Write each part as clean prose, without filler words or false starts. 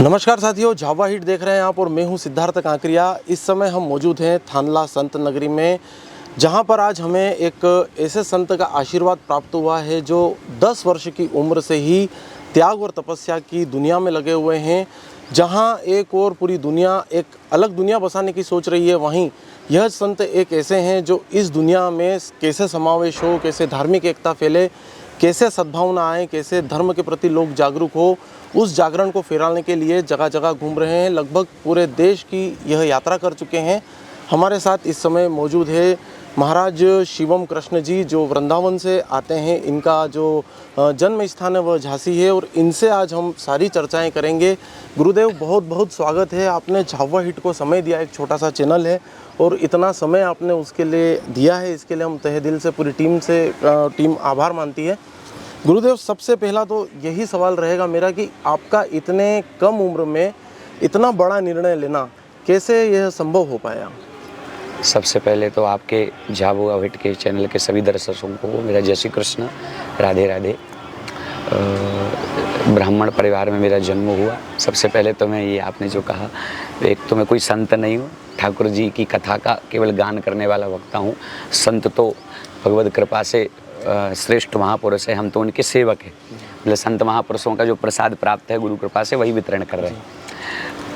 नमस्कार साथियों, झावा हिट देख रहे हैं आप और मैं हूं सिद्धार्थ कांकरिया। इस समय हम मौजूद हैं थानला संत नगरी में, जहां पर आज हमें एक ऐसे संत का आशीर्वाद प्राप्त हुआ है जो 10 वर्ष की उम्र से ही त्याग और तपस्या की दुनिया में लगे हुए हैं। जहां एक और पूरी दुनिया, एक अलग दुनिया बसाने की सोच रही है, वहीं यह संत एक ऐसे हैं जो इस दुनिया में कैसे समावेश हो, कैसे धार्मिक एकता फैले, कैसे सद्भावना आए, कैसे धर्म के प्रति लोग जागरूक हो, उस जागरण को फैलाने के लिए जगह जगह घूम रहे हैं। लगभग पूरे देश की यह यात्रा कर चुके हैं। हमारे साथ इस समय मौजूद है महाराज शिवम कृष्ण जी, जो वृंदावन से आते हैं। इनका जो जन्म स्थान है वह झांसी है और इनसे आज हम सारी चर्चाएं करेंगे। गुरुदेव, बहुत बहुत स्वागत है। आपने झावा हिट को समय दिया, एक छोटा सा चैनल है और इतना समय आपने उसके लिए दिया है, इसके लिए हम तहे दिल से पूरी टीम आभार मानती है। गुरुदेव, सबसे पहला तो यही सवाल रहेगा मेरा कि आपका इतने कम उम्र में इतना बड़ा निर्णय लेना कैसे यह संभव हो पाया? सबसे पहले तो आपके झावा हिट के चैनल के सभी दर्शकों को मेरा जय श्री कृष्ण, राधे राधे। ब्राह्मण परिवार में मेरा जन्म हुआ। सबसे पहले तो मैं ये आपने जो कहा, एक तो मैं कोई संत नहीं हूँ, ठाकुर जी की कथा का केवल गान करने वाला वक्ता हूँ। संत तो भगवत कृपा से श्रेष्ठ महापुरुष है, हम तो उनके सेवक हैं। मतलब संत महापुरुषों का जो प्रसाद प्राप्त है गुरु कृपा से, वही वितरण कर रहे हैं।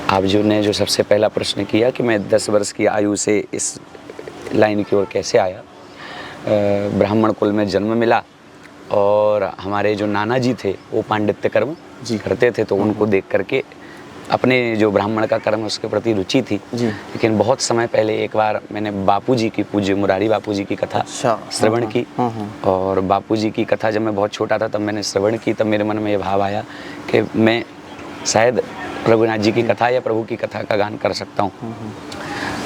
आप जो ने जो सबसे पहला प्रश्न किया कि मैं 10 वर्ष की आयु से इस लाइन की ओर कैसे आया। ब्राह्मण कुल में जन्म मिला और हमारे जो नाना जी थे वो पांडित्य कर्म करते थे, तो उनको देख करके अपने जो ब्राह्मण का कर्म उसके प्रति रुचि थी। लेकिन बहुत समय पहले एक बार मैंने बापूजी की, पूज्य मुरारी बापूजी की कथा श्रवण की। और बापूजी की कथा जब मैं बहुत छोटा था तब मैंने श्रवण की, तब मेरे मन में ये भाव आया कि मैं शायद रघुनाथ जी की कथा या प्रभु की कथा का गान कर सकता हूँ।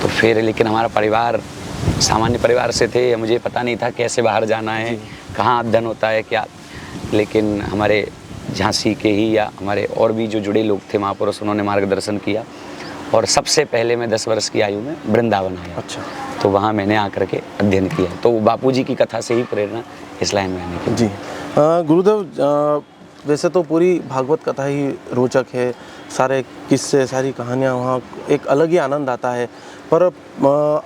तो फिर लेकिन हमारा परिवार सामान्य परिवार से थे, मुझे पता नहीं था कैसे बाहर जाना है, कहाँ अध्ययन होता है क्या। लेकिन हमारे झांसी के ही या हमारे और भी जो जुड़े लोग थे महापुरुष, उन्होंने मार्गदर्शन किया और सबसे पहले मैं 10 वर्ष की आयु में वृंदावन आया। अच्छा। तो वहाँ मैंने आकर के अध्ययन किया। तो बापूजी की कथा से ही प्रेरणा इस लाइन में आने की। जी गुरुदेव, वैसे तो पूरी भागवत कथा ही रोचक है, सारे किस्से, सारी कहानियाँ, वहाँ एक अलग ही आनंद आता है। पर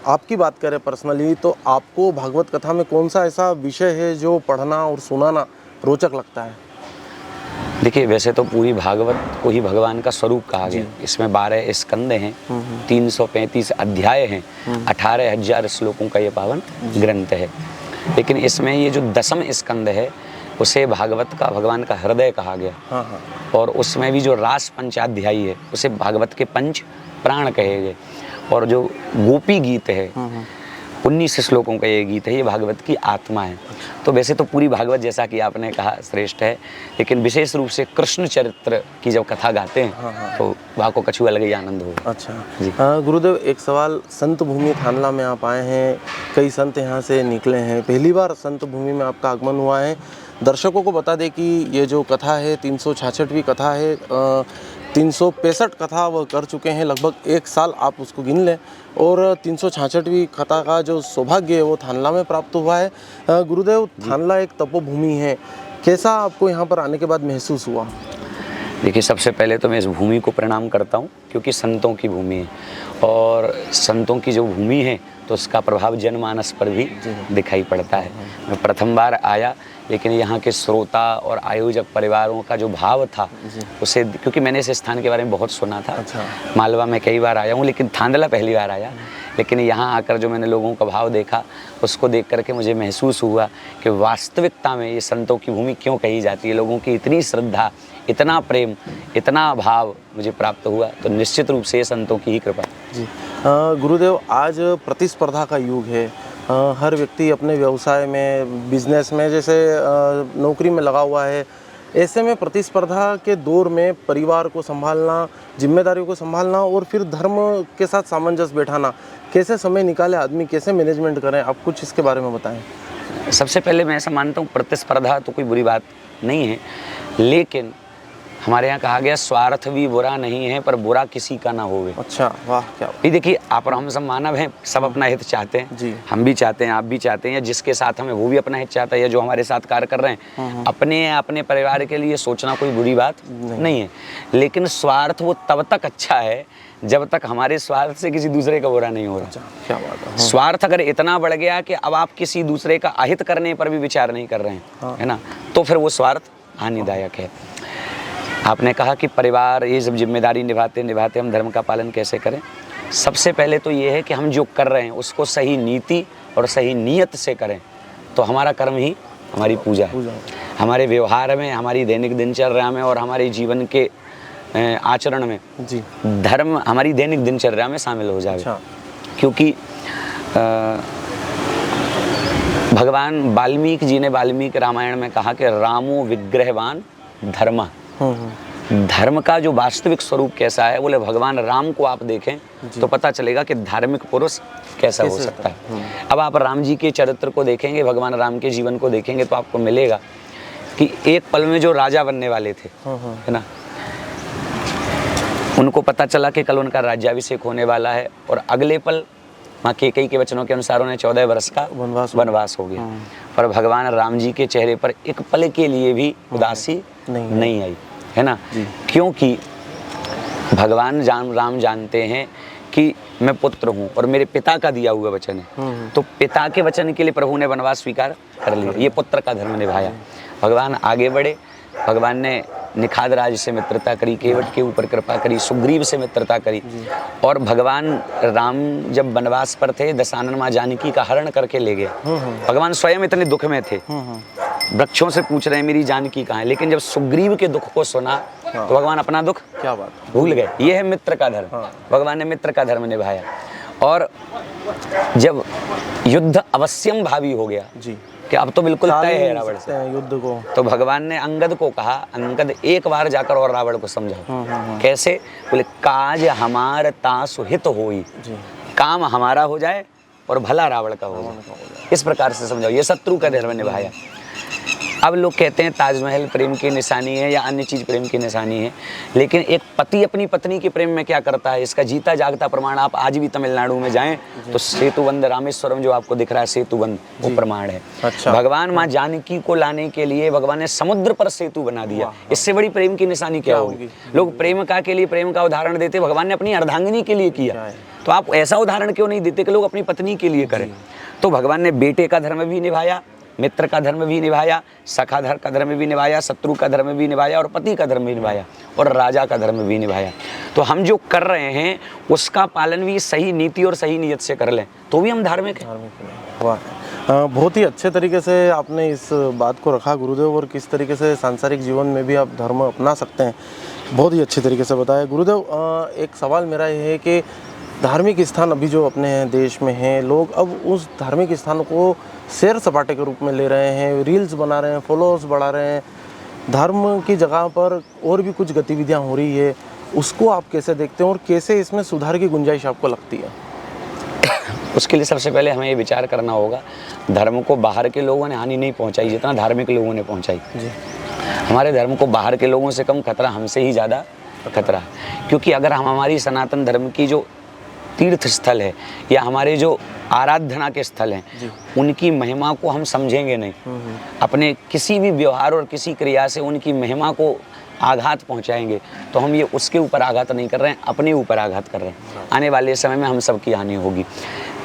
आपकी बात करें पर्सनली, तो आपको भागवत कथा में कौन सा ऐसा विषय है जो पढ़ना और सुनाना रोचक लगता है? देखिए, वैसे तो पूरी भागवत को ही भगवान का स्वरूप कहा गया। इसमें 12 स्कंद हैं, 335 अध्याय हैं, 18,000 श्लोकों का ये पावन ग्रंथ है। लेकिन इसमें ये जो 10वां स्कंद है उसे भागवत का, भगवान का हृदय कहा गया। और उसमें भी जो रास पंचाध्यायी है उसे भागवत के पंच प्राण कहे गए। और जो गोपी गीत है 19 श्लोकों का ये गीत है, ये भागवत की आत्मा है। तो वैसे तो पूरी भागवत जैसा कि आपने कहा श्रेष्ठ है, लेकिन विशेष रूप से कृष्ण चरित्र की जब कथा गाते हैं तो वहाँ को कछु अलग ही आनंद हो। अच्छा जी। गुरुदेव, एक सवाल, संत भूमि थानला में आप आए हैं, कई संत यहाँ से निकले हैं, पहली बार संत भूमि में आपका आगमन हुआ है। दर्शकों को बता दें कि ये जो कथा है 366वीं कथा है, 365 कथा वह कर चुके हैं। लगभग 1 साल आप उसको गिन लें और 366वीं कथा का जो सौभाग्य है वो थानला में प्राप्त हुआ है। गुरुदेव, थानला एक तपोभूमि है, कैसा आपको यहाँ पर आने के बाद महसूस हुआ? देखिए, सबसे पहले तो मैं इस भूमि को प्रणाम करता हूँ क्योंकि संतों की भूमि है और संतों की जो भूमि है तो उसका प्रभाव जनमानस पर भी दिखाई पड़ता है। मैं प्रथम बार आया, लेकिन यहाँ के श्रोता और आयोजक परिवारों का जो भाव था उसे, क्योंकि मैंने इस स्थान के बारे में बहुत सुना था। मालवा में कई बार आया हूँ लेकिन थांदला पहली बार आया। लेकिन यहाँ आकर जो मैंने लोगों का भाव देखा, उसको देख करके मुझे महसूस हुआ कि वास्तविकता में ये संतों की भूमि क्यों कही जाती है। लोगों की इतनी श्रद्धा, इतना प्रेम, इतना भाव मुझे प्राप्त हुआ, तो निश्चित रूप से ये संतों की ही कृपा जी। गुरुदेव, आज प्रतिस्पर्धा का युग है। हर व्यक्ति अपने व्यवसाय में, बिजनेस में, जैसे नौकरी में लगा हुआ है। ऐसे में प्रतिस्पर्धा के दौर में परिवार को संभालना, जिम्मेदारियों को संभालना और फिर धर्म के साथ सामंजस्य बैठाना, कैसे समय निकाले आदमी, कैसे मैनेजमेंट करें, आप कुछ इसके बारे में बताएं। सबसे पहले मैं ऐसा मानता हूँ प्रतिस्पर्धा तो कोई बुरी बात नहीं है, लेकिन हमारे यहाँ कहा गया स्वार्थ भी बुरा नहीं है पर बुरा किसी का ना होवे। अच्छा, वाह, क्या ये देखिए, आप और हम सब मानव हैं, सब अपना हित चाहते हैं जी। हम भी चाहते हैं, आप भी चाहते हैं, या जिसके साथ हमें वो भी अपना हित चाहता है, या जो हमारे साथ कार्य कर रहे हैं अपने परिवार के लिए सोचना कोई बुरी बात नहीं है। लेकिन स्वार्थ वो तब तक अच्छा है जब तक हमारे स्वार्थ से किसी दूसरे का बुरा नहीं हो रहा। अच्छा, क्या बात है। स्वार्थ अगर इतना बढ़ गया कि अब आप किसी दूसरे का अहित करने पर भी विचार नहीं कर रहे हैं, है ना, तो फिर वो स्वार्थ हानिदायक है। आपने कहा कि परिवार ये सब जिम्मेदारी निभाते निभाते हम धर्म का पालन कैसे करें। सबसे पहले तो ये है कि हम जो कर रहे हैं उसको सही नीति और सही नीयत से करें, तो हमारा कर्म ही हमारी पूजा है। हमारे व्यवहार में, हमारी दैनिक दिनचर्या में और हमारे जीवन के आचरण में जी, धर्म हमारी दैनिक दिनचर्या में शामिल हो जाए। अच्छा। क्योंकि भगवान वाल्मीकि जी ने वाल्मीकि रामायण में कहा कि रामो विग्रहवान धर्म। धर्म का जो वास्तविक स्वरूप कैसा है, बोले भगवान राम को आप देखें तो पता चलेगा कि धार्मिक पुरुष कैसा हो सकता है। अब आप राम जी के चरित्र को देखेंगे, भगवान राम के जीवन को देखेंगे तो आपको मिलेगा कि एक पल में जो राजा बनने वाले थे, है ना, उनको पता चला कि कल उनका राज्याभिषेक होने वाला है और अगले पल माँ कैकेयी के वचनों के अनुसार उन्हें 14 वर्ष का वनवास हो गया। पर भगवान राम जी के चेहरे पर एक पल के लिए भी उदासी नहीं आई, है ना, क्योंकि भगवान राम जानते हैं कि मैं पुत्र हूँ और मेरे पिता का दिया हुआ वचन है, तो पिता के वचन के लिए प्रभु ने वनवास स्वीकार कर लिया, ये पुत्र का धर्म निभाया। भगवान आगे बढ़े, भगवान ने निखाद राज से मित्रता करी, केवट के ऊपर कृपा करी, सुग्रीव से मित्रता करी, और भगवान राम जब वनवास पर थे दशानन माँ जानकी का हरण करके ले गए। भगवान स्वयं इतने दुख में थे, वृक्षों से पूछ रहे हैं मेरी जानकी कहाँ है, लेकिन जब सुग्रीव के दुख को सुना तो भगवान अपना दुख क्या बात भूल गए। ये है मित्र का धर्म। भगवान ने मित्र का धर्म निभाया। और जब युद्ध अवश्यम भावी हो गया जी, कि अब तो बिल्कुल तय है रावण से युद्ध को, तो भगवान ने अंगद को कहा, अंगद एक बार जाकर और रावण को समझाओ। कैसे? बोले काज हमार तासु हित होई, काम हमारा हो जाए और भला रावण का हो जाए, इस प्रकार से समझाओ। ये शत्रु का धर्म निभाया। अब लोग कहते हैं ताजमहल प्रेम की निशानी है या अन्य चीज प्रेम की निशानी है, लेकिन एक पति अपनी पत्नी के प्रेम में क्या करता है, इसका जीता जागता प्रमाण आप आज भी तमिलनाडु में जाएं तो सेतुबंध रामेश्वरम जो आपको दिख रहा है सेतुबंध, वो प्रमाण है। अच्छा। भगवान माँ जानकी को लाने के लिए भगवान ने समुद्र पर सेतु बना दिया। इससे बड़ी प्रेम की निशानी क्या होगी? लोग प्रेम का के लिए प्रेम का उदाहरण देते, भगवान ने अपनी अर्धांगिनी के लिए किया, तो आप ऐसा उदाहरण क्यों नहीं देते कि लोग अपनी पत्नी के लिए करें? तो भगवान ने बेटे का धर्म भी निभाया, मित्र का धर्म भी निभाया, सखा धर्म का धर्म भी निभाया, शत्रु का धर्म भी निभाया और पति का धर्म भी निभाया और राजा का धर्म भी निभाया। तो हम जो कर रहे हैं उसका पालन भी सही नीति और सही नीयत से कर लें तो भी हम धार्मिक हैं। वाह, बहुत ही अच्छे तरीके से आपने इस बात को रखा गुरुदेव, और किस तरीके से सांसारिक जीवन में भी आप धर्म अपना सकते हैं, बहुत ही अच्छे तरीके से बताया गुरुदेव। एक सवाल मेरा ये है कि धार्मिक स्थान अभी जो अपने देश में हैं, लोग अब उस धार्मिक स्थान को सैर सपाटे के रूप में ले रहे हैं, रील्स बना रहे हैं, फॉलोअर्स बढ़ा रहे हैं, धर्म की जगह पर और भी कुछ गतिविधियां हो रही है, उसको आप कैसे देखते हैं और कैसे इसमें सुधार की गुंजाइश आपको लगती है? उसके लिए सबसे पहले हमें ये विचार करना होगा, धर्म को बाहर के लोगों ने हानि नहीं पहुंचाई जितना धार्मिक लोगों ने पहुंचाई। हमारे धर्म को बाहर के लोगों से कम खतरा हमसे ही ज़्यादा खतरा है, क्योंकि अगर हम हमारी सनातन धर्म की जो तीर्थ स्थल है या हमारे जो आराधना के स्थल हैं उनकी महिमा को हम समझेंगे नहीं, अपने किसी भी व्यवहार और किसी क्रिया से उनकी महिमा को आघात पहुंचाएंगे, तो हम ये उसके ऊपर आघात नहीं कर रहे हैं, अपने ऊपर आघात कर रहे हैं। आने वाले समय में हम सबकी हानि होगी।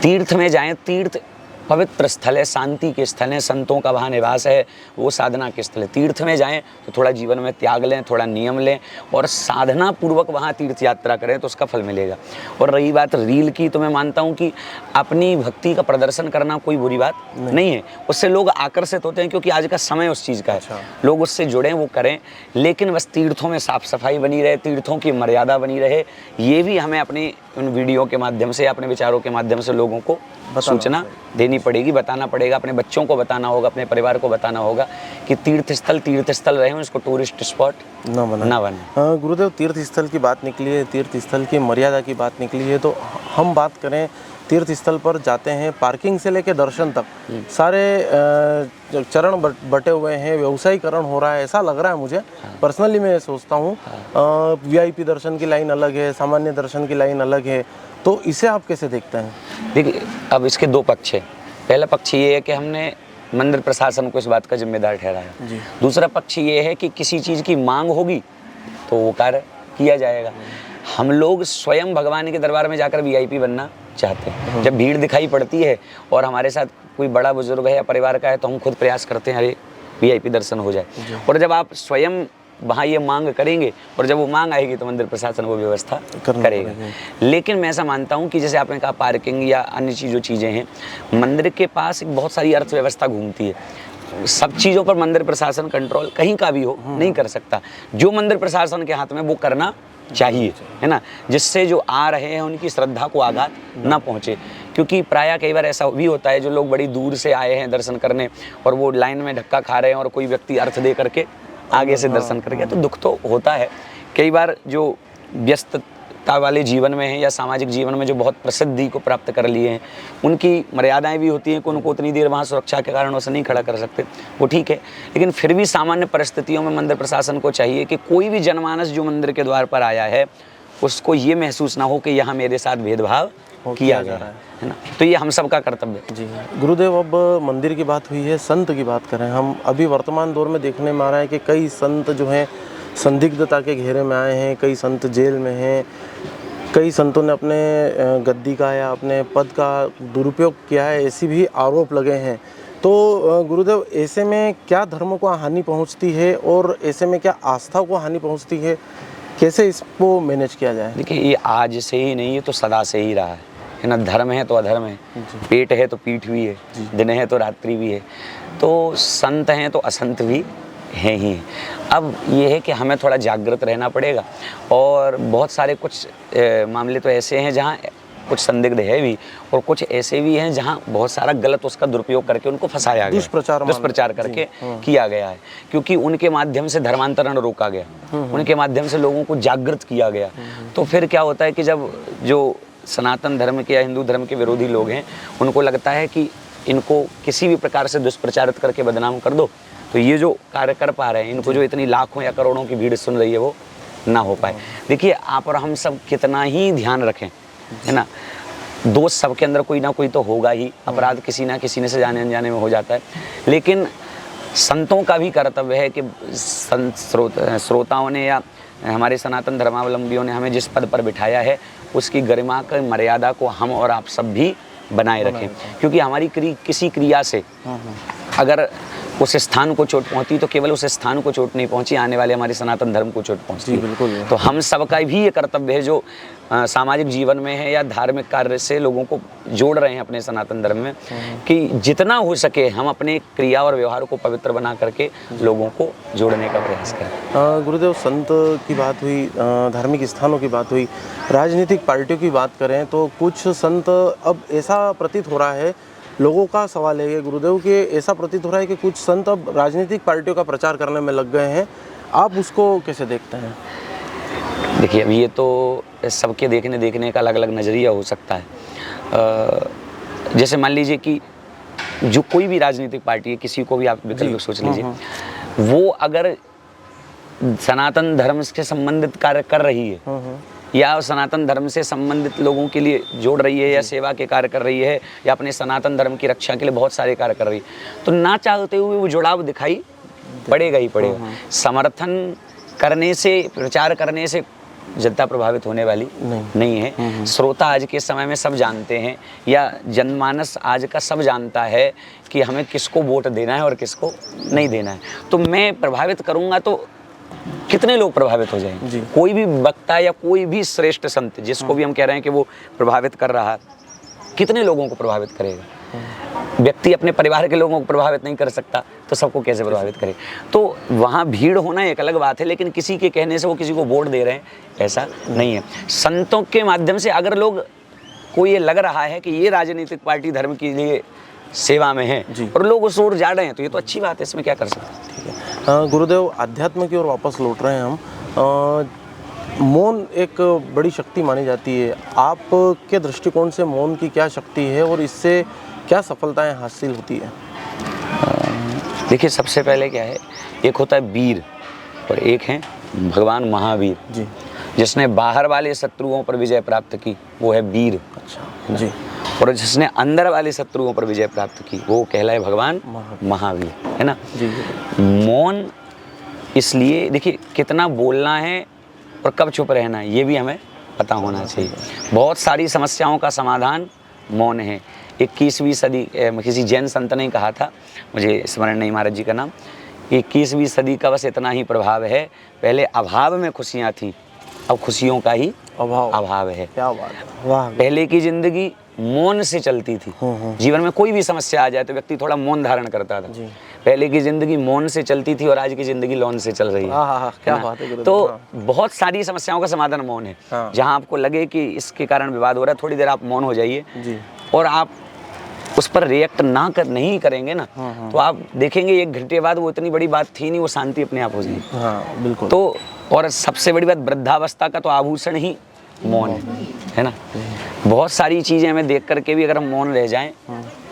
तीर्थ में जाएं, तीर्थ पवित्र स्थल है, शांति के स्थल है, संतों का वहाँ निवास है, वो साधना के स्थल है। तीर्थ में जाएं तो थोड़ा जीवन में त्याग लें, थोड़ा नियम लें और साधना पूर्वक वहाँ तीर्थ यात्रा करें तो उसका फल मिलेगा। और रही बात रील की, तो मैं मानता हूँ कि अपनी भक्ति का प्रदर्शन करना कोई बुरी बात नहीं है, उससे लोग आकर्षित होते हैं क्योंकि आज का समय उस चीज़ का है। लोग उससे जुड़ें, वो करें, लेकिन बस तीर्थों में साफ सफाई बनी रहे, तीर्थों की मर्यादा बनी रहे, ये भी हमें अपनी उन वीडियो के माध्यम से, अपने विचारों के माध्यम से लोगों को सूचना देनी पड़ेगी, बताना पड़ेगा, अपने बच्चों को बताना होगा, अपने परिवार को बताना होगा कि तीर्थ स्थल रहे, उसको टूरिस्ट स्पॉट न बने। गुरुदेव, तीर्थ स्थल की बात निकली है, तीर्थ स्थल की मर्यादा की बात निकली है, तो हम बात करें तीर्थ स्थल पर जाते हैं, पार्किंग से लेकर दर्शन तक सारे चरण बटे हुए हैं, व्यवसायीकरण हो रहा है ऐसा लग रहा है मुझे। पर्सनली मैं सोचता हूँ वीआईपी दर्शन की लाइन अलग है, सामान्य दर्शन की लाइन अलग है, तो इसे आप कैसे देखते हैं? देखिए, अब इसके दो पक्ष हैं। पहला पक्ष ये है कि हमने मंदिर प्रशासन को इस बात का जिम्मेदार ठहराया। जी। दूसरा पक्ष ये है कि किसी चीज़ की मांग होगी तो वो कार्य किया जाएगा। हम लोग स्वयं भगवान के दरबार में जाकर वीआईपी बनना चाहते हैं। जब भीड़ दिखाई पड़ती है और हमारे साथ कोई बड़ा बुजुर्ग है या परिवार का है तो हम खुद प्रयास करते हैं अरे वीआईपी दर्शन हो जाए। और जब आप स्वयं वहाँ ये मांग करेंगे और जब वो मांग आएगी तो मंदिर प्रशासन वो व्यवस्था करेगा। लेकिन मैं ऐसा मानता हूँ कि जैसे आपने कहा पार्किंग या अन्य जो चीज़ें हैं, मंदिर के पास एक बहुत सारी अर्थव्यवस्था घूमती है। सब चीज़ों पर मंदिर प्रशासन कंट्रोल कहीं का भी हो नहीं कर सकता। जो मंदिर प्रशासन के हाथ में वो करना चाहिए, है ना, जिससे जो आ रहे हैं उनकी श्रद्धा को आघात ना पहुँचे। क्योंकि प्रायः कई बार ऐसा भी होता है जो लोग बड़ी दूर से आए हैं दर्शन करने और वो लाइन में धक्का खा रहे हैं और कोई व्यक्ति अर्थ दे करके आगे से दर्शन कर गया, तो दुख तो होता है। कई बार जो व्यस्तता वाले जीवन में है या सामाजिक जीवन में जो बहुत प्रसिद्धि को प्राप्त कर लिए हैं, उनकी मर्यादाएं भी होती हैं कि उनको उतनी देर वहाँ सुरक्षा के कारणों से नहीं खड़ा कर सकते, वो ठीक है। लेकिन फिर भी सामान्य परिस्थितियों में मंदिर प्रशासन को चाहिए कि कोई भी जनमानस जो मंदिर के द्वार पर आया है उसको ये महसूस ना हो कि यहाँ मेरे साथ भेदभाव किया जा रहा है ना। तो ये हम सबका कर्तव्य है। जी गुरुदेव, अब मंदिर की बात हुई है, संत की बात करें हम। अभी वर्तमान दौर में देखने में आ रहा है कि कई संत जो हैं संदिग्धता के घेरे में आए हैं, कई संत जेल में हैं, कई संतों ने अपने गद्दी का या अपने पद का दुरुपयोग किया है, ऐसी भी आरोप लगे हैं। तो गुरुदेव, ऐसे में क्या धर्म को हानि पहुंचती है और ऐसे में क्या आस्था को हानि पहुंचती है, कैसे इसको मैनेज किया जाए? देखिए, ये आज से ही नहीं, ये तो सदा से ही रहा है ना। धर्म है तो अधर्म है, पेट है तो पीठ भी है, दिन है तो रात्रि भी है, तो संत हैं तो असंत भी हैं ही। अब ये है कि हमें थोड़ा जागृत रहना पड़ेगा। और बहुत सारे कुछ मामले तो ऐसे हैं जहाँ कुछ संदिग्ध है भी और कुछ ऐसे भी हैं जहाँ बहुत सारा गलत उसका दुरुपयोग करके उनको फंसाया गया, दुष्प्रचार करके किया गया है। क्योंकि उनके माध्यम से धर्मांतरण रोका गया, उनके माध्यम से लोगों को जागृत किया गया। तो फिर क्या होता है कि जब जो सनातन धर्म के या हिंदू धर्म के विरोधी लोग हैं उनको लगता है कि इनको किसी भी प्रकार से दुष्प्रचारित करके बदनाम कर दो तो ये जो कार्य कर पा रहे हैं, इनको जो इतनी लाखों या करोड़ों की भीड़ सुन रही है वो ना हो पाए। देखिए, आप और हम सब कितना ही ध्यान रखें, है ना, दोष सबके अंदर कोई ना कोई तो होगा ही, अपराध किसी ना किसी ने से जाने अनजाने में हो जाता है। लेकिन संतों का भी कर्तव्य है कि श्रोताओं ने या हमारे सनातन धर्मावलंबियों ने हमें जिस पद पर बिठाया है उसकी गरिमा की मर्यादा को हम और आप सब भी बनाए रखें। क्योंकि हमारी किसी क्रिया से अगर उस स्थान को चोट पहुंची तो केवल उस स्थान को चोट नहीं पहुंची, आने वाले हमारे सनातन धर्म को चोट पहुंचती है। बिल्कुल। तो हम सबका भी ये कर्तव्य है जो सामाजिक जीवन में है या धार्मिक कार्य से लोगों को जोड़ रहे हैं अपने सनातन धर्म में, कि जितना हो सके हम अपने क्रिया और व्यवहार को पवित्र बना करके लोगों को जोड़ने का प्रयास करें। गुरुदेव, संत की बात हुई, धार्मिक स्थानों की बात हुई, राजनीतिक पार्टियों की बात करें तो कुछ संत, अब ऐसा प्रतीत हो रहा है, लोगों का सवाल है ये गुरुदेव कि ऐसा प्रतीत हो रहा है कि कुछ संत अब राजनीतिक पार्टियों का प्रचार करने में लग गए हैं, आप उसको कैसे देखते हैं? देखिए, अब ये तो सबके देखने का अलग अलग नज़रिया हो सकता है। जैसे मान लीजिए कि जो कोई भी राजनीतिक पार्टी है, किसी को भी आप विकल्प सोच लीजिए, वो अगर सनातन धर्म से संबंधित कार्य कर रही है या सनातन धर्म से संबंधित लोगों के लिए जोड़ रही है या सेवा के कार्य कर रही है या अपने सनातन धर्म की रक्षा के लिए बहुत सारे कार्य कर रही है, तो ना चाहते हुए वो जुड़ाव दिखाई पड़ेगा ही पड़ेगा। समर्थन करने से, प्रचार करने से जनता प्रभावित होने वाली नहीं है। श्रोता आज के समय में सब जानते हैं या जनमानस आज का सब जानता है कि हमें किसको वोट देना है और किसको नहीं देना है। तो मैं प्रभावित करूँगा तो कितने लोग प्रभावित हो जाएंगे? कोई भी वक्ता या कोई भी श्रेष्ठ संत जिसको भी हम कह रहे हैं कि वो प्रभावित कर रहा है, कितने लोगों को प्रभावित करेगा? व्यक्ति अपने परिवार के लोगों को प्रभावित नहीं कर सकता तो सबको कैसे प्रभावित करे? तो वहाँ भीड़ होना एक अलग बात है, लेकिन किसी के कहने से वो किसी को वोट दे रहे हैं ऐसा नहीं है। संतों के माध्यम से अगर लोग को ये लग रहा है कि ये राजनीतिक पार्टी धर्म के लिए सेवा में है और लोग उस ओर जा रहे हैं तो ये तो अच्छी बात है, इसमें क्या कर सकते हैं। ठीक है। गुरुदेव, अध्यात्म की ओर वापस लौट रहे हैं हम। मौन एक बड़ी शक्ति मानी जाती है। आपके दृष्टिकोण से मौन की क्या शक्ति है और इससे क्या सफलताएं हासिल होती है? देखिए, सबसे पहले क्या है, एक होता है वीर और एक है भगवान महावीर जी। जिसने बाहर वाले शत्रुओं पर विजय प्राप्त की, वो है वीर। अच्छा जी। और जिसने अंदर वाले शत्रुओं पर विजय प्राप्त की, वो कहलाए भगवान महावीर, है ना। जी। मौन इसलिए, देखिए, कितना बोलना है और कब चुप रहना है, ये भी हमें पता होना चाहिए। बहुत सारी समस्याओं का समाधान मौन है। 21वीं सदी किसी जैन संत ने कहा था, मुझे स्मरण नहीं महाराज जी का नाम, 21वीं सदी का बस इतना ही प्रभाव है, पहले अभाव में खुशियाँ थीं, अब खुशियों का ही अभाव है। क्या बात है, वाह। पहले की जिंदगी मौन से चलती थी। जीवन में कोई भी समस्या आ जाए तो व्यक्ति थोड़ा मौन धारण करता था। पहले की जिंदगी मौन से चलती थी और आज की जिंदगी लौन से चल रही है। क्या बात है गुरुदेव। तो बहुत सारी समस्याओं का समाधान मौन है। जहां आपको लगे कि इसके कारण विवाद हो रहा है, थोड़ी देर आप मौन हो जाइए और आप उस पर रिएक्ट नहीं करेंगे ना, तो आप देखेंगे 1 घंटे बाद वो इतनी बड़ी बात थी नहीं, वो शांति अपने आप हो जाएगी। हाँ बिल्कुल। तो और सबसे बड़ी बात, वृद्धावस्था का तो आभूषण ही मौन है ना। बहुत सारी चीजें हमें देख करके भी अगर हम मौन रह जाएं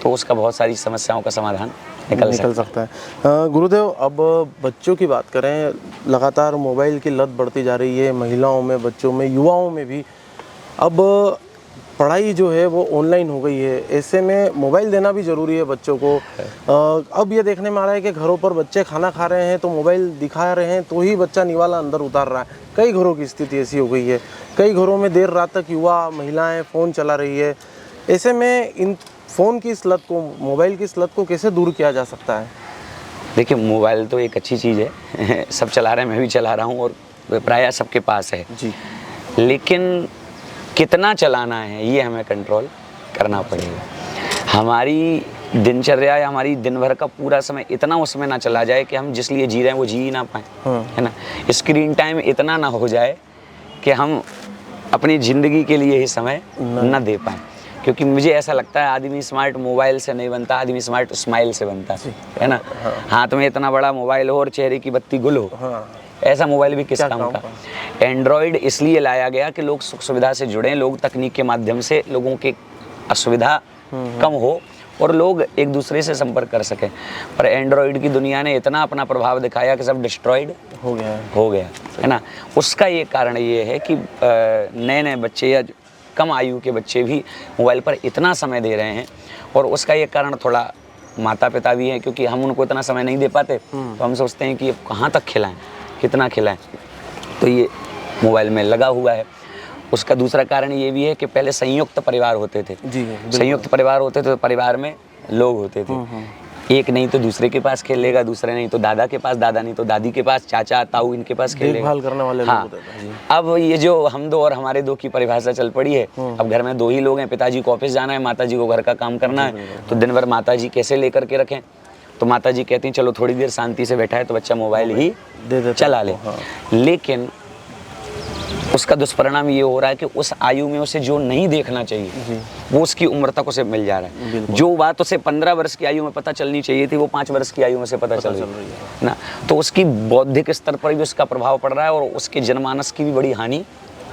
तो उसका बहुत सारी समस्याओं का समाधान निकल सकता है। गुरुदेव, अब बच्चों की बात करें, लगातार मोबाइल की लत बढ़ती जा रही है, महिलाओं में, बच्चों में, युवाओं में भी। अब पढ़ाई जो है वो ऑनलाइन हो गई है, ऐसे में मोबाइल देना भी ज़रूरी है बच्चों को। अब ये देखने में आ रहा है कि घरों पर बच्चे खाना खा रहे हैं तो मोबाइल दिखा रहे हैं तो ही बच्चा निवाला अंदर उतार रहा है। कई घरों की स्थिति ऐसी हो गई है। कई घरों में देर रात तक युवा महिलाएं फ़ोन चला रही है। ऐसे में इन फ़ोन की इस लत को, मोबाइल की इस लत को कैसे दूर किया जा सकता है? देखिए, मोबाइल तो एक अच्छी चीज़ है सब चला रहे हैं, मैं भी चला रहा हूँ और प्रायः सबके पास है जी। लेकिन कितना चलाना है ये हमें कंट्रोल करना पड़ेगा। हमारी दिनचर्या या हमारी दिन भर का पूरा समय इतना उसमें ना चला जाए कि हम जिस लिए जी रहे हैं वो जी ही ना पाएँ, है ना। स्क्रीन टाइम इतना ना हो जाए कि हम अपनी ज़िंदगी के लिए ही समय ना दे पाएँ। क्योंकि मुझे ऐसा लगता है आदमी स्मार्ट मोबाइल से नहीं बनता, आदमी स्मार्ट स्माइल से बनता है ना। हाथ में इतना बड़ा मोबाइल हो और चेहरे की बत्ती गुल हो, ऐसा मोबाइल भी किस काम का। एंड्रॉयड इसलिए लाया गया कि लोग सुख सुविधा से जुड़ें, लोग तकनीक के माध्यम से लोगों की असुविधा कम हो और लोग एक दूसरे से संपर्क कर सकें। पर एंड्रॉयड की दुनिया ने इतना अपना प्रभाव दिखाया कि सब डिस्ट्रॉयड हो गया है ना। उसका ये कारण ये है कि नए नए बच्चे या कम आयु के बच्चे भी मोबाइल पर इतना समय दे रहे हैं और उसका ये कारण थोड़ा माता पिता भी हैं, क्योंकि हम उनको इतना समय नहीं दे पाते तो हम सोचते हैं कि अब कहाँ तक खिलाएं, कितना खिलाएं, तो ये मोबाइल में लगा हुआ है। उसका दूसरा कारण ये भी है कि पहले संयुक्त परिवार होते थे। संयुक्त परिवार होते थे तो परिवार में लोग होते थे, एक नहीं तो दूसरे के पास खेलेगा, दूसरे नहीं तो दादा के पास, दादा नहीं तो दादी के पास, चाचा ताऊ इनके पास खेलेगा, देखभाल करने वाले लोग होते थे। अब ये जो हम दो और हमारे दो की परिभाषा चल पड़ी है। अब घर में 2 ही लोग हैं, पिताजी को ऑफिस जाना है, माताजी को घर का काम करना है, तो दिन भर माताजी कैसे लेकर के रखें। तो माताजी कहती हैं चलो थोड़ी देर शांति से बैठा है तो बच्चा मोबाइल ही चला ले। लेकिन उसका दुष्परिणाम ये हो रहा है कि उस आयु में उसे जो नहीं देखना चाहिए वो उसकी उम्र तक उसे मिल जा रहा है। जो बात उसे 15 वर्ष की आयु में पता चलनी चाहिए थी वो 5 वर्ष की आयु में से पता चल रही है ना। तो उसकी बौद्धिक स्तर पर भी उसका प्रभाव पड़ रहा है और उसके जनमानस की भी बड़ी हानि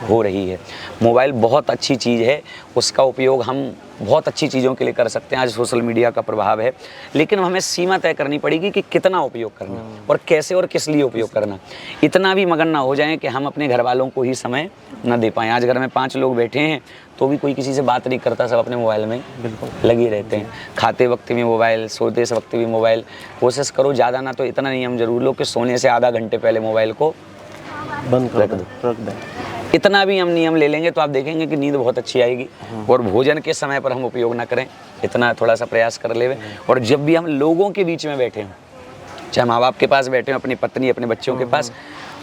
हो रही है। मोबाइल बहुत अच्छी चीज़ है, उसका उपयोग हम बहुत अच्छी चीज़ों के लिए कर सकते हैं। आज सोशल मीडिया का प्रभाव है, लेकिन हमें सीमा तय करनी पड़ेगी कि कितना उपयोग करना और कैसे और किस लिए उपयोग करना। इतना भी मगन ना हो जाएं कि हम अपने घर वालों को ही समय न दे पाएँ। आज घर में 5 लोग बैठे हैं तो भी कोई किसी से बात नहीं करता, सब अपने मोबाइल में लगे रहते हैं। खाते वक्त भी मोबाइल, सोते वक्त भी मोबाइल। कोशिश करो ज़्यादा ना तो इतना नियम जरूर लो कि सोने से आधा घंटे पहले मोबाइल को बंद रख दो। इतना भी हम नियम ले लेंगे तो आप देखेंगे कि नींद बहुत अच्छी आएगी। और भोजन के समय पर हम उपयोग ना करें, इतना थोड़ा सा प्रयास कर लेवे। और जब भी हम लोगों के बीच में बैठे हों, चाहे माँ बाप के पास बैठे हों, अपनी पत्नी अपने बच्चों के पास,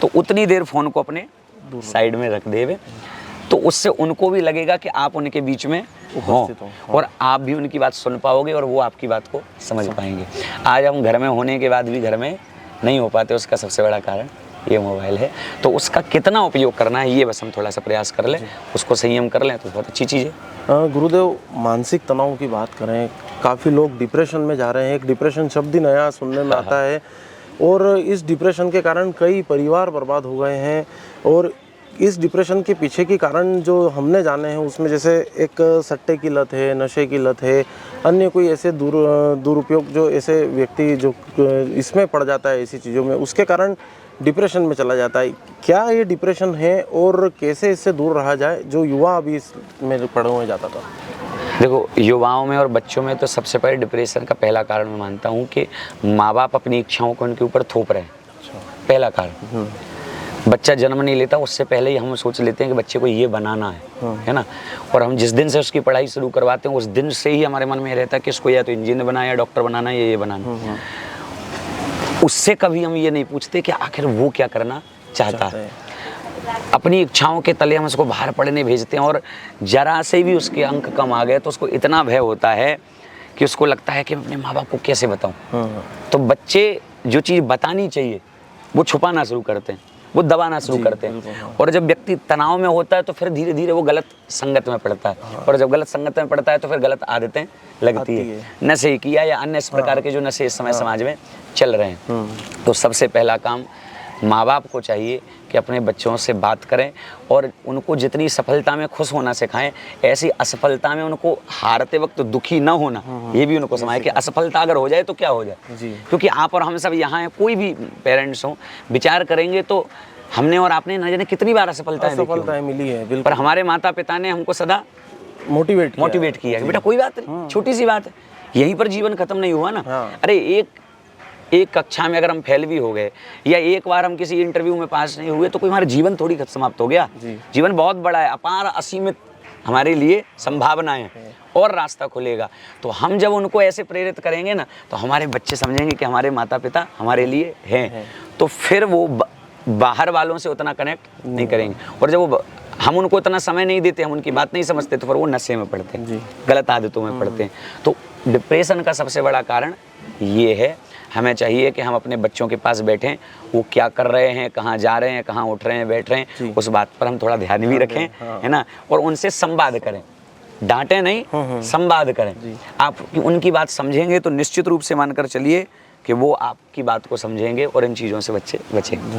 तो उतनी देर फ़ोन को अपने साइड में रख देवे, तो उससे उनको भी लगेगा कि आप उनके बीच में हों और आप भी उनकी बात सुन पाओगे और वो आपकी बात को समझ पाएंगे। आज हम घर में होने के बाद भी घर में नहीं हो पाते, उसका सबसे बड़ा कारण ये मोबाइल है। तो उसका कितना उपयोग करना है ये बस हम थोड़ा सा प्रयास कर लें, उसको संयम कर लें तो बहुत अच्छी चीज़ है। गुरुदेव, मानसिक तनाव की बात करें, काफ़ी लोग डिप्रेशन में जा रहे हैं। एक डिप्रेशन शब्द ही नया सुनने में आता है और इस डिप्रेशन के कारण कई परिवार बर्बाद हो गए हैं और इस डिप्रेशन के पीछे की कारण जो हमने जाने हैं उसमें जैसे एक सट्टे की लत है, नशे की लत है, अन्य कोई ऐसे दुरुपयोग जो ऐसे व्यक्ति जो इसमें पड़ जाता है ऐसी चीज़ों में, उसके कारण डिप्रेशन में चला जाता है। क्या ये डिप्रेशन है और कैसे इससे दूर रहा जाए, जो युवा अभी इसमें पड़े हुए जाता था? देखो, युवाओं में और बच्चों में तो सबसे पहले डिप्रेशन का पहला कारण मैं मानता हूँ कि माँ बाप अपनी इच्छाओं को उनके ऊपर थोप रहे हैं। पहला कारण, बच्चा जन्म नहीं लेता उससे पहले ही हम सोच लेते हैं कि बच्चे को ये बनाना है ना। और हम जिस दिन से उसकी पढ़ाई शुरू करवाते हैं उस दिन से ही हमारे मन में रहता है कि इसको या तो इंजीनियर बनाना या डॉक्टर बनाना है या ये बनाना। उससे कभी हम ये नहीं पूछते कि आखिर वो क्या करना चाहता है। अपनी इच्छाओं के तले हम उसको बाहर पढ़ने भेजते हैं और जरा से भी उसके अंक कम आ गए तो उसको इतना भय होता है कि उसको लगता है कि मैं अपने माँ बाप को कैसे बताऊं। तो बच्चे जो चीज़ बतानी चाहिए वो छुपाना शुरू करते हैं, वो दबाना शुरू करते हैं। और जब व्यक्ति तनाव में होता है तो फिर धीरे धीरे वो गलत संगत में पड़ता है। और जब गलत संगत में पड़ता है तो फिर गलत आदतें लगती है, नशे किया या अन्य इस प्रकार के जो नशे इस समय समाज में चल रहे हैं। तो सबसे पहला काम माँ बाप को चाहिए कि अपने बच्चों से बात करें और उनको जितनी सफलता में खुश होना सिखाएं, ऐसी असफलता में उनको हारते वक्त दुखी ना होना ये भी उनको समझाएं कि असफलता अगर हो जाए तो क्या हो जाए। क्योंकि आप और हम सब यहाँ हैं, कोई भी पेरेंट्स हो, विचार करेंगे तो हमने और आपने न जाने कितनी बार असफलताएं मिली है, पर हमारे माता पिता ने हमको सदा मोटिवेट किया कि बेटा कोई बात नहीं, छोटी सी बात है, यहीं पर जीवन खत्म नहीं हुआ ना। अरे एक कक्षा में अगर हम फेल भी हो गए या एक बार हम किसी इंटरव्यू में पास नहीं हुए तो कोई हमारा जीवन थोड़ी समाप्त हो गया। जीवन बहुत बड़ा है, अपार असीमित हमारे लिए संभावनाएं हैं और रास्ता खुलेगा। तो हम जब उनको ऐसे प्रेरित करेंगे ना तो हमारे बच्चे समझेंगे कि हमारे माता पिता हमारे लिए हैं। तो फिर वो बाहर वालों से उतना कनेक्ट नहीं करेंगे। और जब हम उनको इतना समय नहीं देते, हम उनकी बात नहीं समझते तो फिर वो नशे में पड़ते हैं, गलत आदतों में पड़ते हैं। तो डिप्रेशन का सबसे बड़ा कारण ये है। हमें चाहिए कि हम अपने बच्चों के पास बैठें, वो क्या कर रहे हैं, कहाँ जा रहे हैं, कहाँ उठ रहे हैं, बैठ रहे हैं, उस बात पर हम थोड़ा ध्यान भी रखें, है ना। और उनसे संवाद करें, डांटें नहीं, संवाद करें। आप उनकी बात समझेंगे तो निश्चित रूप से मानकर चलिए कि वो आपकी बात को समझेंगे और इन चीज़ों से बच्चे बचेंगे।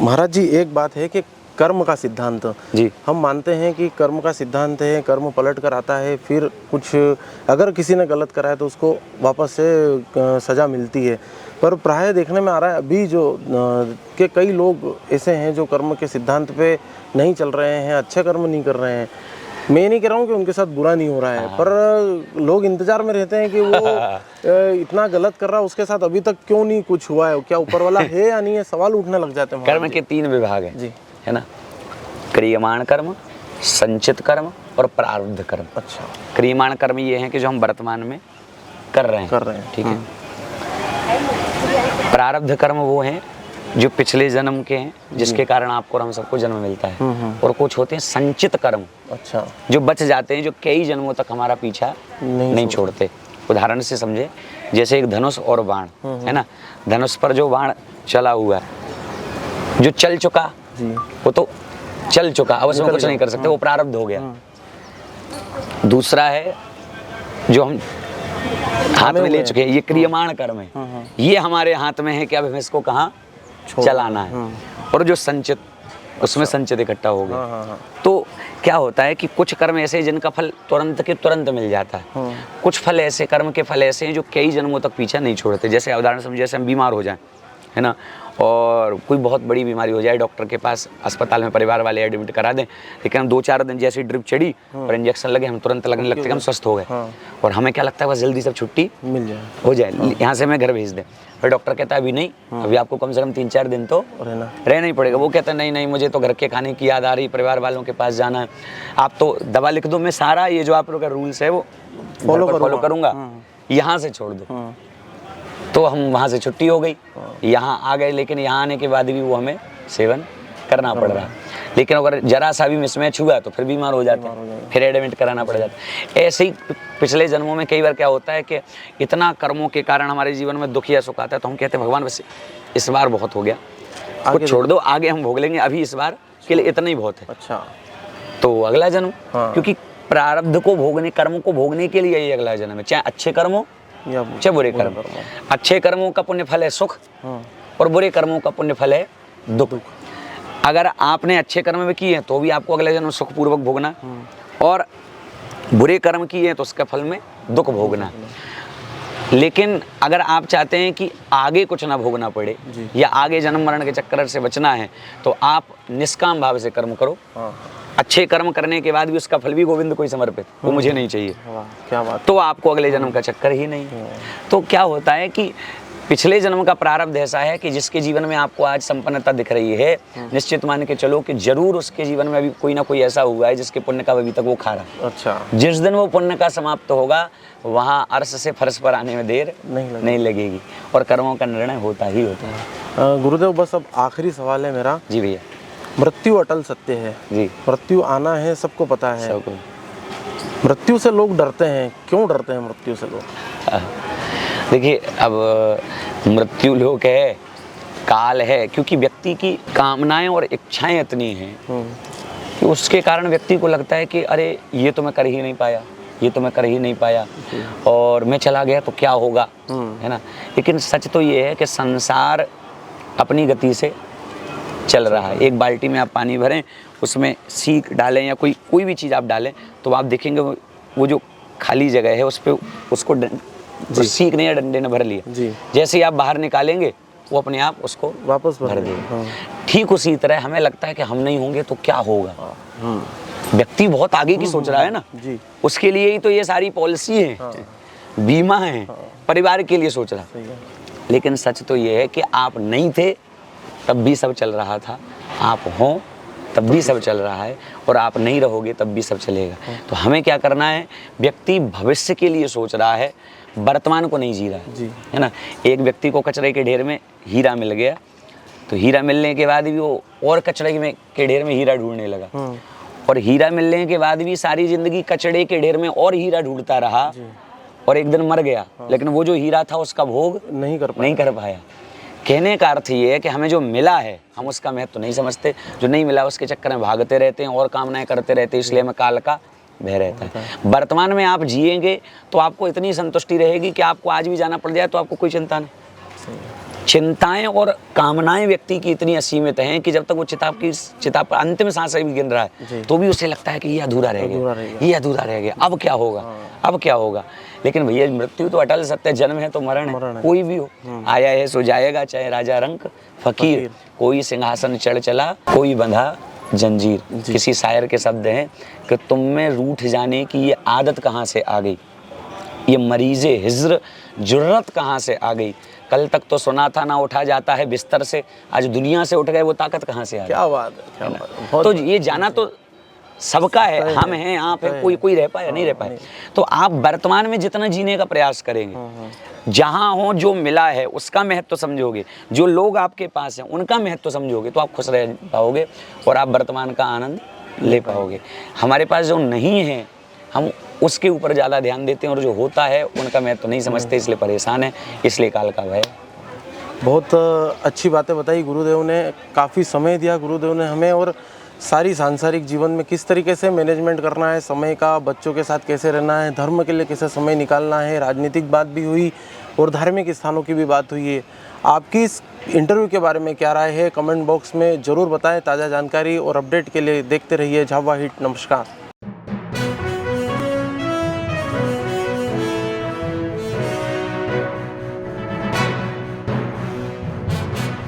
महाराज जी, एक बात है कि कर्म का सिद्धांत जी, हम मानते हैं कि कर्म का सिद्धांत है, कर्म पलट कर आता है, फिर कुछ अगर किसी ने गलत करा है तो उसको वापस से सज़ा मिलती है। पर प्राय देखने में आ रहा है अभी जो कि कई लोग ऐसे हैं जो कर्म के सिद्धांत पे नहीं चल रहे हैं, अच्छे कर्म नहीं कर रहे हैं। मैं नहीं कह रहा हूँ कि उनके साथ बुरा नहीं हो रहा है, पर लोग इंतजार में रहते हैं कि वो इतना गलत कर रहा है, उसके साथ अभी तक क्यों नहीं कुछ हुआ है, क्या ऊपर वाला है या नहीं है, सवाल उठने लग जाते हैं। कर्म के 3 विभाग हैं जी, है ना। क्रियमाण कर्म, संचित कर्म और प्रारब्ध कर्म। अच्छा, क्रियमाण कर्म ये है कि जो हम वर्तमान में कर रहे हैं, ठीक है। प्रारब्ध कर्म वो हैं जो पिछले जन्म के हैं, जिसके कारण आपको और हम सबको जन्म मिलता है। और कुछ होते हैं संचित कर्म, अच्छा, जो बच जाते हैं, जो कई जन्मों तक हमारा पीछा नहीं छोड़ते। उदाहरण से समझे, जैसे एक धनुष और बाण है ना। धनुष पर जो बाण चला हुआ है, जो चल चुका वो तो चल चुका, अब उसमें कुछ नहीं कर सकते, वो प्रारब्ध हो गया। दूसरा है जो हम हाथ में ले चुके हैं, ये क्रियमाण कर्म है। ये हमारे हाथ में है कि अब हमें इसको कहाँ चलाना है। और जो संचित, उसमें संचित इकट्ठा हो गया। तो क्या होता है कि कुछ कर्म ऐसे जिनका फल तुरंत के तुरंत मिल जाता है, कुछ फल ऐसे, कर्म के फल ऐसे हैं जो कई जन्मों तक पीछा नहीं छोड़ते। जैसे उदाहरण समझिए, जैसे हम बीमार हो जाएं, है ना, और कोई बहुत बड़ी बीमारी हो जाए, डॉक्टर के पास अस्पताल में परिवार वाले एडमिट करा दें, लेकिन हम 2-4 दिन जैसी ड्रिप चढ़ी और इंजेक्शन लगे, हम तुरंत लगने लगते हैं हम स्वस्थ हो गए। और हमें क्या लगता है बस जल्दी सब छुट्टी मिल जाए, हो जाए, यहाँ से मैं घर भेज दें। फिर डॉक्टर कहता है अभी नहीं, अभी आपको कम से कम 3-4 दिन तो रहना ही पड़ेगा। वो कहता है नहीं नहीं, मुझे तो घर के खाने की याद आ रही, परिवार वालों के पास जाना है, आप तो दवा लिख दो, मैं सारा ये जो आप लोग का रूल्स है वो फॉलो करूँगा, यहाँ से छोड़ दो। तो हम वहाँ से छुट्टी हो गई, यहाँ आ गए, लेकिन यहाँ आने के बाद भी वो हमें सेवन करना पड़ रहा है। लेकिन अगर जरा सा भी मिसमैच हुआ तो फिर बीमार हो जाते हैं, फिर एडमिट कराना पड़ जाता है। ऐसे ही पिछले जन्मों में कई बार क्या होता है कि इतना कर्मों के कारण हमारे जीवन में दुख या सुख आता है, तो हम कहते हैं भगवान बस इस बार बहुत हो गया, कुछ छोड़ दो, आगे हम भोग लेंगे, अभी इस बार के लिए इतना ही बहुत है। अच्छा, तो अगला जन्म, क्योंकि प्रारब्ध को भोगने, कर्म को भोगने के लिए ये अगला जन्म है, चाहे अच्छे कर्म हो चाहे बुरे कर्म। अच्छे कर्मों का पुण्य फल है सुख और बुरे कर्मों का पुण्य फल है दुख। अगर आपने अच्छे कर्म भी किए हैं तो भी आपको अगले जन्म सुखपूर्वक भोगना, और बुरे कर्म किए हैं तो उसके फल में दुख भोगना। लेकिन अगर आप चाहते हैं कि आगे कुछ ना भोगना पड़े या आगे जन्म मरण के चक्कर से बचना है, तो आप निष्काम भाव से कर्म करो। अच्छे कर्म करने के बाद भी उसका फल भी गोविंद को ही समर्पित, वो मुझे नहीं चाहिए, क्या बात। तो आपको अगले जन्म का चक्कर ही नहीं। तो क्या होता है कि पिछले जन्म का प्रारब्ध ऐसा है कि जिसके जीवन में आपको आज संपन्नता दिख रही है, निश्चित मान के चलो कि जरूर उसके जीवन में अभी कोई ना कोई ऐसा हुआ है जिसके पुण्य का अभी तक वो खा रहा। अच्छा। जिस दिन वो पुण्य का समाप्त होगा, वहाँ अर्श से फर्श पर आने में देर नहीं लगेगी और कर्मों का निर्णय होता ही होता है। गुरुदेव, बस अब आखिरी सवाल है मेरा। जी भैया। मृत्यु अटल सत्य है जी, मृत्यु आना है, सबको पता है। सबको। मृत्यु से लोग डरते हैं, क्यों डरते हैं मृत्यु से लोग? देखिए, अब मृत्यु लोक है, काल है, क्योंकि व्यक्ति की कामनाएं और इच्छाएं इतनी हैं कि उसके कारण व्यक्ति को लगता है कि अरे ये तो मैं कर ही नहीं पाया, ये तो मैं कर ही नहीं पाया, और मैं चला गया तो क्या होगा, है ना। लेकिन सच तो ये है कि संसार अपनी गति से चल रहा है। एक बाल्टी में आप पानी भरें, उसमें सीख डालें या कोई भी चीज़ आप डालें, तो आप देखेंगे वो जो खाली जगह है उस पर उसको सीख ने या डंडे ने भर लिया, जैसे ही आप बाहर निकालेंगे वो अपने आप उसको वापस भर देगा। ठीक उसी तरह हमें लगता है कि हम नहीं होंगे तो क्या होगा। व्यक्ति बहुत आगे की सोच रहा है ना, उसके लिए ही तो ये सारी पॉलिसी है, बीमा है, परिवार के लिए सोच रहा। लेकिन सच तो ये है कि आप नहीं थे तब भी सब चल रहा था, आप हों तब भी सब चल रहा है, और आप नहीं रहोगे तब भी सब चलेगा। तो हमें क्या करना है, व्यक्ति भविष्य के लिए सोच रहा है, वर्तमान को नहीं जी रहा है ना। एक व्यक्ति को कचरे के ढेर में हीरा मिल गया, तो हीरा मिलने के बाद भी वो और कचरे के ढेर में हीरा ढूंढने लगा, और हीरा मिलने के बाद भी सारी जिंदगी कचड़े के ढेर में और हीरा ढूंढता रहा, और एक दिन मर गया। लेकिन वो जो हीरा था उसका भोग नहीं कर पाया। कहने का अर्थ ये है कि हमें जो मिला है हम उसका महत्व नहीं समझते, जो नहीं मिला उसके चक्कर में भागते रहते हैं और कामनाएं करते रहते हैं, इसलिए हमें काल का भय रहता है। वर्तमान में आप जिएंगे तो आपको इतनी संतुष्टि रहेगी कि आपको आज भी जाना पड़ जाए तो आपको कोई चिंता नहीं। चिंताएं और कामनाएं व्यक्ति की इतनी असीमित हैं कि जब तक वो चिता पर अंतिम सांस भी गिन रहा है तो भी उसे लगता है कि ये अधूरा रह गया, ये अधूरा रह गया, अब क्या होगा, अब क्या होगा। लेकिन भैया मृत्यु तो अटल सत्य, जन्म है तो मरण है, कोई भी हो, आया है सो जाएगा, चाहे राजा रंक फकीर, कोई सिंहासन चढ़ चला, कोई बंधा जंजीर। किसी शायर के शब्द हैं कि तुम में रूठ जाने की ये आदत कहाँ से आ गई, ये मरीज़े हिज्र जुर्रत कहाँ से आ गई, कल तक तो सुना था ना उठा जाता है बिस्तर से, आज दुनिया से उठ गए वो ताकत कहाँ से आ गई। क्या बात है, क्या बात है। तो ये जाना तो सबका है, हम हैं, आप हैं, कोई रह पाए नहीं रह पाए। तो आप वर्तमान में जितना जीने का प्रयास करेंगे, जहाँ हो जो मिला है उसका महत्व समझोगे, जो लोग आपके पास हैं उनका महत्व समझोगे, तो आप खुश रह पाओगे और आप वर्तमान का आनंद ले पाओगे। हमारे पास जो नहीं है हम उसके ऊपर ज़्यादा ध्यान देते हैं, और जो होता है उनका महत्व नहीं समझते, इसलिए परेशान है, इसलिए काल का भय। बहुत अच्छी बातें बताई गुरुदेव ने, काफ़ी समय दिया गुरुदेव ने हमें, और सारी सांसारिक जीवन में किस तरीके से मैनेजमेंट करना है समय का, बच्चों के साथ कैसे रहना है, धर्म के लिए कैसे समय निकालना है, राजनीतिक बात भी हुई और धार्मिक स्थानों की भी बात हुई है। आपकी इस इंटरव्यू के बारे में क्या राय है, कमेंट बॉक्स में ज़रूर बताएं। ताज़ा जानकारी और अपडेट के लिए देखते रहिए झाबुआ हिट। नमस्कार।